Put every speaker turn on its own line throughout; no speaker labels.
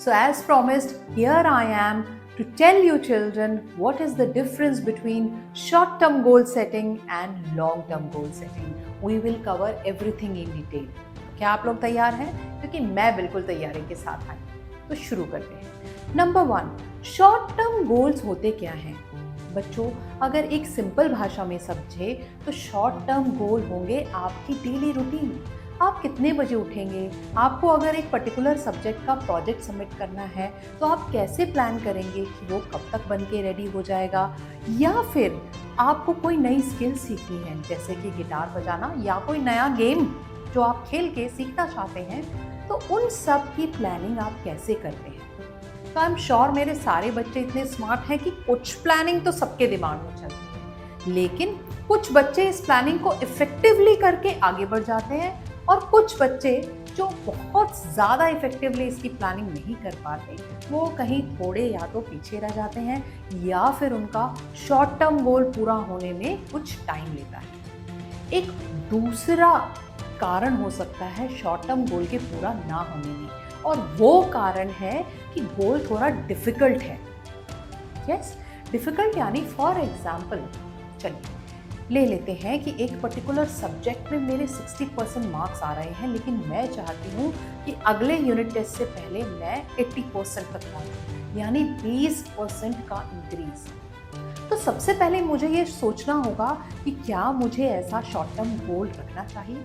So as promised, here I am to tell you children what is the difference between short-term goal setting and long-term goal setting. We will cover everything in detail. क्या आप लोग तैयार हैं? क्योंकि मैं बिल्कुल तैयारी के साथ आई। तो शुरू करते हैं। नंबर 1, शॉर्ट टर्म गोल्स होते क्या हैं? बच्चों, अगर एक सिंपल भाषा में समझे तो शॉर्ट टर्म गोल होंगे आपकी डेली रूटीन। आप कितने बजे उठेंगे, आपको अगर एक पर्टिकुलर सब्जेक्ट का प्रोजेक्ट सबमिट करना है तो आप कैसे प्लान करेंगे कि वो कब तक बन के रेडी हो जाएगा, या फिर आपको कोई नई स्किल सीखनी है जैसे कि गिटार बजाना या कोई नया गेम जो आप खेल के सीखना चाहते हैं, तो उन सब की प्लानिंग आप कैसे करते हैं? तो आई एम श्योर मेरे सारे बच्चे इतने स्मार्ट हैं कि कुछ प्लानिंग तो सबके दिमाग में चलती है, लेकिन कुछ बच्चे इस प्लानिंग को इफेक्टिवली करके आगे बढ़ जाते हैं और कुछ बच्चे जो बहुत ज़्यादा इफेक्टिवली इसकी प्लानिंग नहीं कर पाते, वो कहीं थोड़े या तो पीछे रह जाते हैं या फिर उनका शॉर्ट टर्म गोल पूरा होने में कुछ टाइम लेता है। एक दूसरा कारण हो सकता है शॉर्ट टर्म गोल के पूरा ना होने में, और वो कारण है कि गोल थोड़ा डिफिकल्ट है। यस, डिफिकल्ट यानी फॉर एग्जाम्पल, चलिए ले लेते हैं कि एक पर्टिकुलर सब्जेक्ट में मेरे 60% मार्क्स आ रहे हैं, लेकिन मैं चाहती हूँ कि अगले यूनिट टेस्ट से पहले मैं 80% तक पहुँचूँ, यानी 20% का इंक्रीज। तो सबसे पहले मुझे ये सोचना होगा कि क्या मुझे ऐसा शॉर्ट टर्म गोल रखना चाहिए,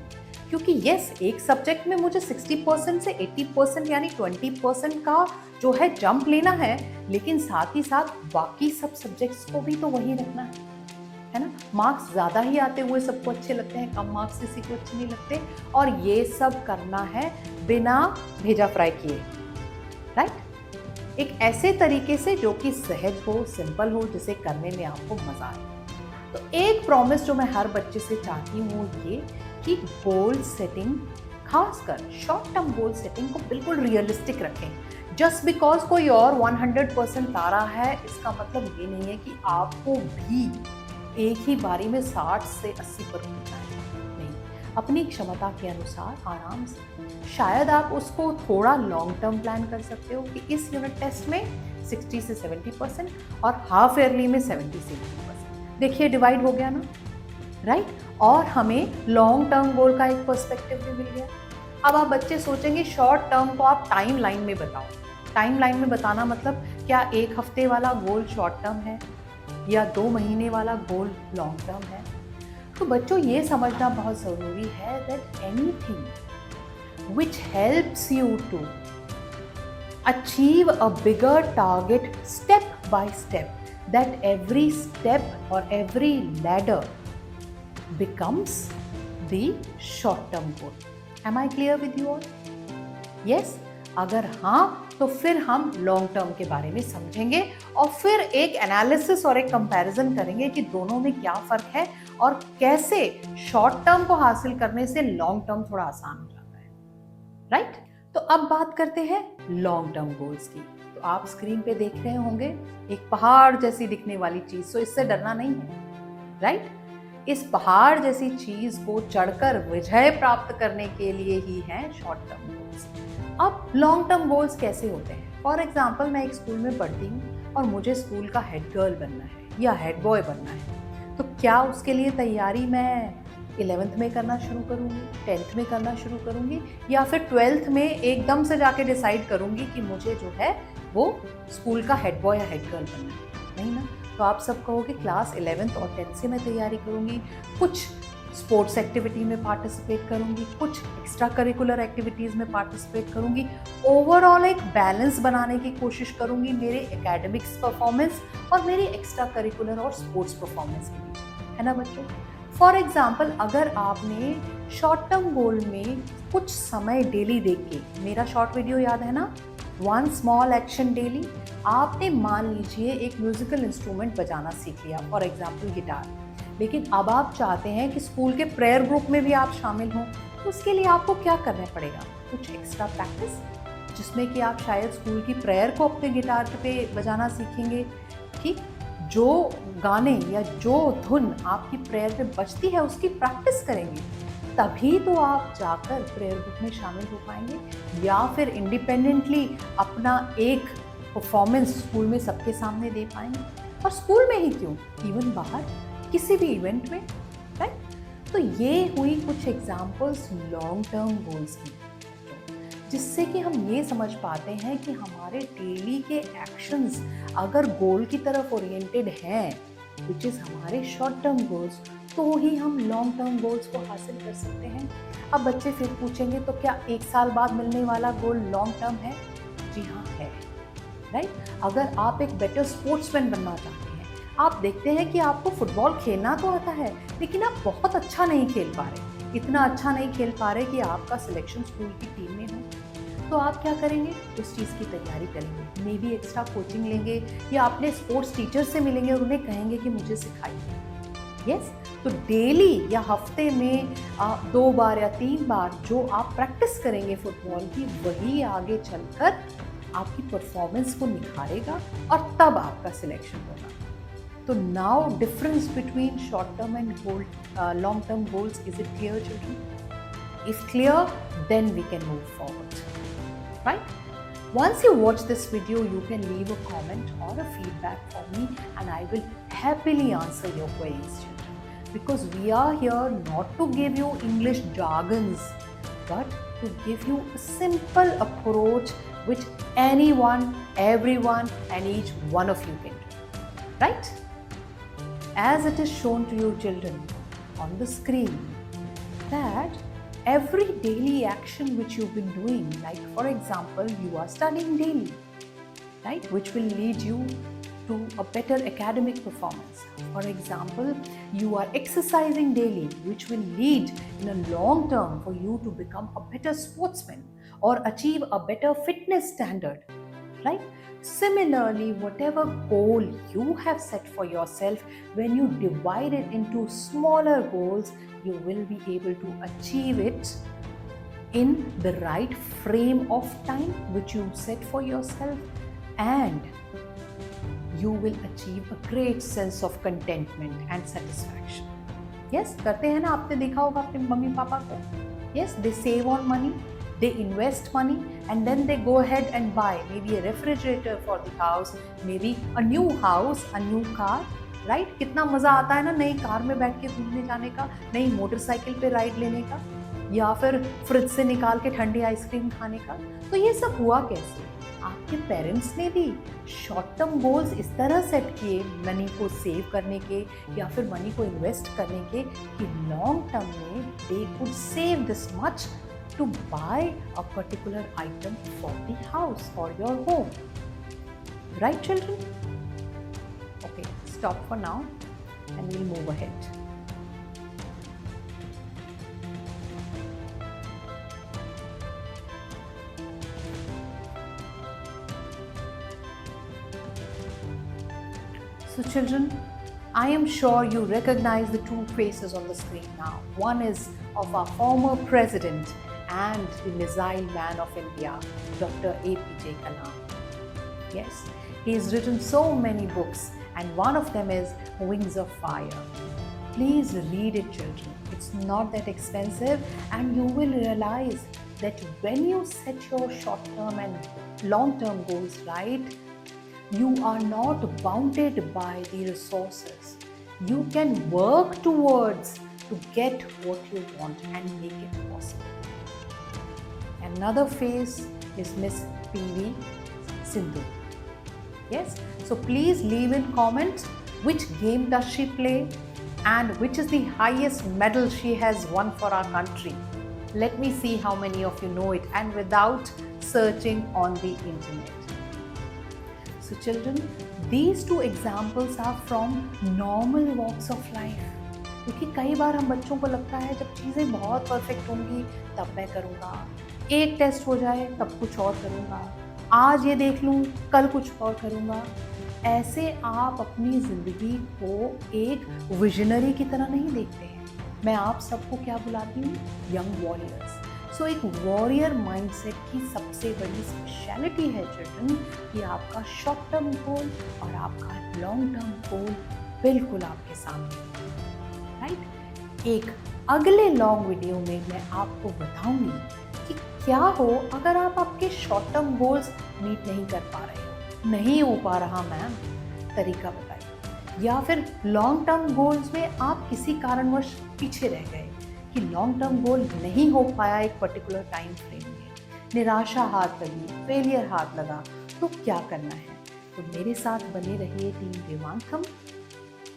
क्योंकि यस, एक सब्जेक्ट में मुझे 60% से 80% यानी 20% का जो है जंप लेना है, लेकिन साथ ही साथ बाकी सब सब्जेक्ट्स को भी तो वही रखना है ना। मार्क्स ज़्यादा ही आते हुए सबको अच्छे लगते हैं, कम मार्क्स किसी को अच्छे नहीं लगते, और ये सब करना है बिना भेजा फ्राई किए, राइट? एक ऐसे तरीके से जो कि सहज हो, सिंपल हो, जिसे करने में आपको मजा आए। तो एक प्रॉमिस जो मैं हर बच्चे से चाहती हूँ ये कि गोल सेटिंग, खासकर शॉर्ट टर्म गोल सेटिंग को बिल्कुल रियलिस्टिक रखें। जस्ट बिकॉज कोई और 100% ला रहा है, इसका मतलब ये नहीं है कि आपको भी एक ही बारी में 60 से 80% नहीं, अपनी क्षमता के अनुसार आराम से। शायद आप उसको थोड़ा लॉन्ग टर्म प्लान कर सकते हो कि इस यूनिट टेस्ट में 60 से 70% और हाफ ईयरली में 70 से 80%। देखिए डिवाइड हो गया ना, राइट? और हमें लॉन्ग टर्म गोल का एक पर्सपेक्टिव भी मिल गया। अब आप बच्चे सोचेंगे शॉर्ट टर्म को आप टाइम लाइन में बताओ। टाइम लाइन में बताना मतलब क्या 1 हफ्ते वाला गोल शॉर्ट टर्म है या 2 महीने वाला गोल लॉन्ग टर्म है? तो बच्चों ये समझना बहुत ज़रूरी है that anything which helps you to achieve a bigger target step by step, that every step और every ladder becomes the short-term goal. Am I clear with you all? Yes? अगर हाँ तो फिर हम लॉन्ग टर्म के बारे में समझेंगे और फिर एक एनालिसिस और एक कंपैरिजन करेंगे कि दोनों में क्या फर्क है और कैसे शॉर्ट टर्म को हासिल करने से लॉन्ग टर्म थोड़ा आसान हो जाता है, राइट? तो अब बात करते हैं लॉन्ग टर्म गोल्स की। तो आप स्क्रीन पे देख रहे होंगे एक पहाड़ जैसी दिखने वाली चीज, तो इससे डरना नहीं है, राइट? इस पहाड़ जैसी चीज को चढ़कर विजय प्राप्त करने के लिए ही हैं शॉर्ट टर्म गोल्स। अब लॉन्ग टर्म गोल्स कैसे होते हैं? फॉर एग्जाम्पल, मैं एक स्कूल में पढ़ती हूँ और मुझे स्कूल का हेड गर्ल बनना है या हेड बॉय बनना है, तो क्या उसके लिए तैयारी मैं 11th में करना शुरू करूँगी, 10th में करना शुरू करूँगी, या फिर 12th में एकदम से जाके डिसाइड करूँगी कि मुझे जो है वो स्कूल का हेड बॉय या हेड गर्ल बनना है? नहीं ना। तो आप सब कहोगे क्लास 11th और 10th से मैं तैयारी करूँगी, कुछ स्पोर्ट्स एक्टिविटी में पार्टिसिपेट करूँगी, कुछ एक्स्ट्रा करिकुलर एक्टिविटीज़ में पार्टिसिपेट करूँगी, ओवरऑल एक बैलेंस बनाने की कोशिश करूँगी मेरे एकेडमिक्स परफॉर्मेंस और मेरी एक्स्ट्रा करिकुलर और स्पोर्ट्स परफॉर्मेंस के बीच, है ना बच्चों? फॉर एग्जाम्पल, अगर आपने शॉर्ट टर्म गोल में कुछ समय डेली देख के, मेरा शॉर्ट वीडियो याद है ना, 1 स्मॉल एक्शन डेली, आपने मान लीजिए एक म्यूजिकल इंस्ट्रूमेंट बजाना सीख लिया, फॉर एग्जाम्पल गिटार, लेकिन अब आप चाहते हैं कि स्कूल के प्रेयर ग्रुप में भी आप शामिल हों, तो उसके लिए आपको क्या करना पड़ेगा? कुछ एक्स्ट्रा प्रैक्टिस, जिसमें कि आप शायद स्कूल की प्रेयर को अपने गिटार पे बजाना सीखेंगे कि जो गाने या जो धुन आपकी प्रेयर में बजती है उसकी प्रैक्टिस करेंगे। तभी तो आप जाकर प्रेयर बुक में शामिल हो पाएंगे, या फिर इंडिपेंडेंटली अपना एक परफॉर्मेंस स्कूल में सबके सामने दे पाएंगे, और स्कूल में ही क्यों, इवन बाहर किसी भी इवेंट में, राइट। तो ये हुई कुछ एग्जांपल्स लॉन्ग टर्म गोल्स की, जिससे कि हम ये समझ पाते हैं कि हमारे डेली के एक्शंस अगर गोल की तरफ ओरिएंटेड हैं, विच इज़ हमारे शॉर्ट टर्म गोल्स, तो ही हम लॉन्ग टर्म गोल्स को हासिल कर सकते हैं। अब बच्चे फिर पूछेंगे तो क्या 1 साल बाद मिलने वाला गोल लॉन्ग टर्म है? जी हाँ है, राइट। अगर आप एक बेटर स्पोर्ट्समैन बनना चाहते हैं, आप देखते हैं कि आपको फुटबॉल खेलना तो आता है लेकिन आप बहुत अच्छा नहीं खेल पा रहे, इतना अच्छा नहीं खेल पा रहे कि आपका सिलेक्शन स्कूल की टीम में हो, तो आप क्या करेंगे? उस चीज़ की तैयारी करेंगे, मे बी एक्स्ट्रा कोचिंग लेंगे, या अपने स्पोर्ट्स टीचर से मिलेंगे और उन्हें कहेंगे कि मुझे सिखाइए। यस, तो डेली या हफ्ते में 2 बार या 3 बार जो आप प्रैक्टिस करेंगे फुटबॉल की, वही आगे चलकर आपकी परफॉर्मेंस को निखारेगा और तब आपका सिलेक्शन होगा। तो now difference between short term and long term goals, is it clear children? If clear, then we can move forward, right? Once you watch this video, you can leave a comment or a feedback for me and I will happily answer your queries, children. Because we are here not to give you English jargons, but to give you a simple approach which anyone, everyone and each one of you can do, right? As it is shown to you, children, on the screen, that every daily action which you've been doing, like for example, you are studying daily, right, which will lead you to a better academic performance. For example, you are exercising daily, which will lead in a long term for you to become a better sportsman or achieve a better fitness standard, right? Similarly, whatever goal you have set for yourself, when you divide it into smaller goals, you will be able to achieve it in the right frame of time which you set for yourself, and you will achieve a great sense of contentment and satisfaction. Yes, करते हैं ना, आपने देखा होगा अपने mummy papa को. Yes, they save on money, they invest money, and then they go ahead and buy maybe a refrigerator for the house, maybe a new house, a new car, right? कितना मज़ा आता है ना नई car में बैठ के घूमने जाने का, नई मोटरसाइकिल पे राइड लेने का, या फिर फ्रिज से निकाल के ठंडी आइसक्रीम खाने का। तो ये सब हुआ कैसे? आपके पेरेंट्स ने भी शॉर्ट टर्म गोल्स इस तरह सेट किए मनी को सेव करने के या फिर मनी को इन्वेस्ट करने के कि लॉन्ग टर्म में they could save this much to buy a particular item for the house or your home. Right, children? Okay, stop for now and we'll move ahead. So children, I am sure you recognize the two faces on the screen now. One is of our former president and the missile man of India, Dr. APJ Kalam. Yes, he has written so many books and one of them is Wings of Fire. Please read it, children. It's not that expensive and you will realize that when you set your short-term and long-term goals right, you are not bounded by the resources. You can work towards to get what you want and make it possible. Another face is Miss PV Sindhu. Yes, so please leave in comments which game does she play and which is the highest medal she has won for our country. Let me see how many of you know it and without searching on the internet. So children, these two examples are from normal walks of life. क्योंकि कई बार हम बच्चों को लगता है जब चीज़ें बहुत परफेक्ट होंगी तब मैं करूँगा, एक टेस्ट हो जाए तब कुछ और करूँगा, आज ये देख लूँ कल कुछ और करूँगा। ऐसे आप अपनी ज़िंदगी को एक विजनरी की तरह नहीं देखते हैं। मैं आप सबको क्या बुलाती हूँ? Young warriors. सो एक वॉरियर माइंडसेट की सबसे बड़ी स्पेशलिटी है चिल्ड्रन कि आपका शॉर्ट टर्म गोल और आपका लॉन्ग टर्म गोल बिल्कुल आपके सामने, राइट? एक अगले लॉन्ग वीडियो में मैं आपको बताऊंगी कि क्या हो अगर आप आपके शॉर्ट टर्म गोल्स मीट नहीं कर पा रहे हो, नहीं हो पा रहा मैम, तरीका बताइए। या फिर लॉन्ग टर्म गोल्स में आप किसी कारणवश पीछे रह गए कि लॉन्ग टर्म गोल नहीं हो पाया एक पर्टिकुलर टाइम फ्रेम में, निराशा हाथ लगी, फेलियर हाथ लगा, तो क्या करना है? तो मेरे साथ बने रहिए टीम विवांथम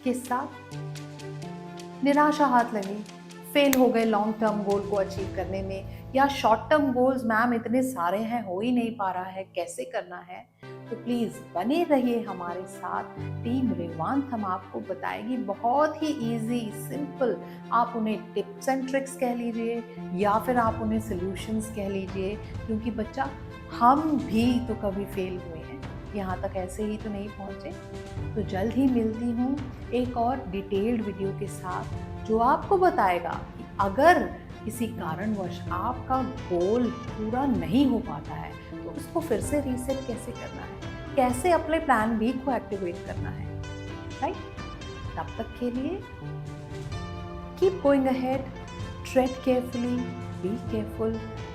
के साथ। निराशा हाथ लगी, फेल हो गए लॉन्ग टर्म गोल को अचीव करने में, या शॉर्ट टर्म गोल्स मैम इतने सारे हैं, हो ही नहीं पा रहा है, कैसे करना है? तो प्लीज़ बने रहिए हमारे साथ। टीम रेवांत हम आपको बताएगी बहुत ही इजी सिंपल, आप उन्हें टिप्स एंड ट्रिक्स कह लीजिए या फिर आप उन्हें सॉल्यूशंस कह लीजिए, क्योंकि बच्चा हम भी तो कभी फेल हुए हैं, यहाँ तक ऐसे ही तो नहीं पहुँचे। तो जल्द ही मिलती हूँ एक और डिटेल्ड वीडियो के साथ जो आपको बताएगा कि अगर किसी कारणवश आपका गोल पूरा नहीं हो पाता है तो उसको फिर से रीसेट कैसे करना है, कैसे अपने प्लान बी को एक्टिवेट करना है, राइट? तब तक के लिए keep going ahead, tread carefully, be careful,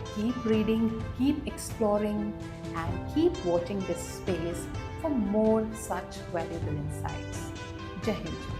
keep reading, keep exploring, and keep watching this space for more such valuable insights. Jai Hind.